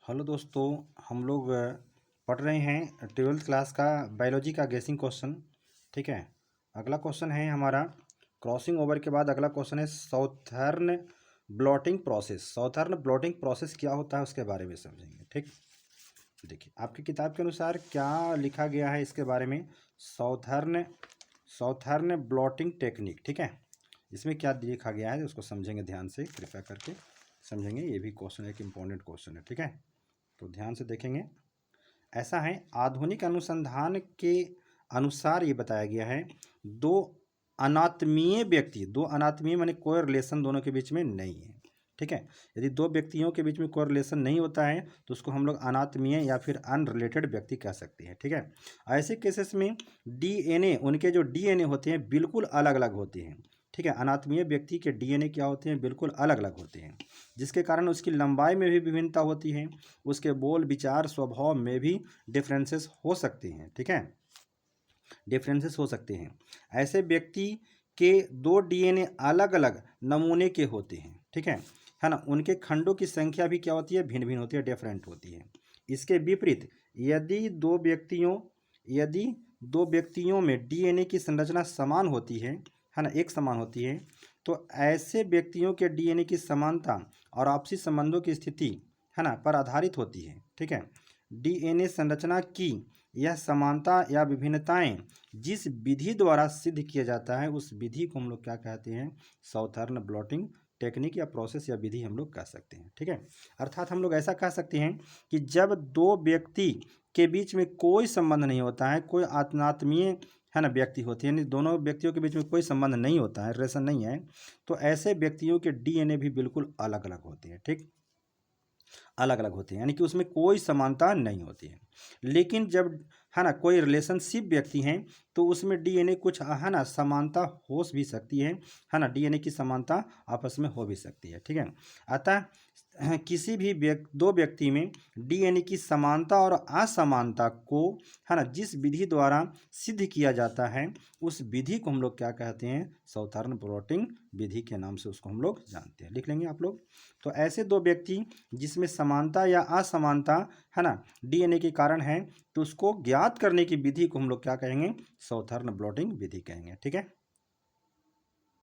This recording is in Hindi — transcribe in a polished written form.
हेलो दोस्तों, हम लोग पढ़ रहे हैं 12th क्लास का बायोलॉजी का गेसिंग क्वेश्चन। ठीक है। अगला क्वेश्चन है हमारा क्रॉसिंग ओवर के बाद अगला क्वेश्चन है southern blotting process. Southern blotting process क्या होता है उसके बारे में समझेंगे। ठीक, देखिए आपकी किताब के अनुसार क्या लिखा गया है इसके बारे में। Southern southern blotting technique. ठीक है, इसमें क्या लिखा गया है उसको समझेंगे, ध्यान से कृपया करके समझेंगे। ये भी क्वेश्चन एक इम्पोर्टेंट क्वेश्चन है। ठीक है, तो ध्यान से देखेंगे। ऐसा है, आधुनिक अनुसंधान के अनुसार ये बताया गया है दो अनात्मीय माने कोई रिलेशन दोनों के बीच में नहीं है। ठीक है, यदि दो व्यक्तियों के बीच में कोई रिलेशन नहीं होता है तो उसको हम लोग अनात्मीय या फिर अनरिलेटेड व्यक्ति कह सकते हैं। ठीक है, ऐसे केसेस में डीएनए, उनके जो डीएनए होते हैं बिल्कुल अलग अलग होते हैं। ठीक है, अनात्मीय व्यक्ति के डीएनए क्या होते हैं, बिल्कुल अलग अलग होते हैं, जिसके कारण उसकी लंबाई में भी विभिन्नता होती है, उसके बोल विचार स्वभाव में भी डिफरेंसेस हो सकते हैं। ठीक है, डिफरेंसेस हो सकते हैं। ऐसे व्यक्ति के दो डीएनए अलग अलग नमूने के होते हैं। ठीक है ना, उनके खंडों की संख्या भी क्या होती है, भिन्न भिन्न होती है, डिफरेंट होती है। इसके विपरीत यदि दो व्यक्तियों में डीएनए की संरचना समान होती है ना, एक समान होती है, तो ऐसे व्यक्तियों के डीएनए की समानता और आपसी संबंधों की स्थिति है ना पर आधारित होती है। ठीक है, डीएनए संरचना की यह समानता या विभिन्नताएं जिस विधि द्वारा सिद्ध किया जाता है उस विधि को हम लोग क्या कहते हैं, साउथर्न ब्लॉटिंग टेक्निक या प्रोसेस या विधि हम लोग कह सकते हैं। ठीक है, अर्थात हम लोग ऐसा कह सकते हैं कि जब दो व्यक्ति के बीच में कोई संबंध नहीं होता है, कोई अनात्मीय है ना व्यक्ति होती है, यानी दोनों व्यक्तियों के बीच में कोई संबंध नहीं होता है, रिलेशन नहीं है, तो ऐसे व्यक्तियों के डीएनए भी बिल्कुल अलग अलग होते हैं। ठीक, अलग अलग होते हैं, यानी कि उसमें कोई समानता नहीं होती है। लेकिन जब है ना कोई रिलेशनशिप व्यक्ति हैं तो उसमें डीएनए कुछ है ना समानता हो भी सकती है ना, डीएनए की समानता आपस में हो भी सकती है। ठीक है, अतः किसी भी दो व्यक्ति में डीएनए की समानता और असमानता को है ना जिस विधि द्वारा सिद्ध किया जाता है उस विधि को हम लोग क्या कहते हैं, साउथर्न ब्लॉटिंग विधि के नाम से उसको हम लोग जानते हैं। लिख लेंगे आप लोग। तो ऐसे दो व्यक्ति जिसमें समानता या असमानता है ना डीएनए के कारण है तो उसको ज्ञात करने की विधि को हम लोग क्या कहेंगे, साउथर्न ब्लॉटिंग विधि कहेंगे। ठीक है।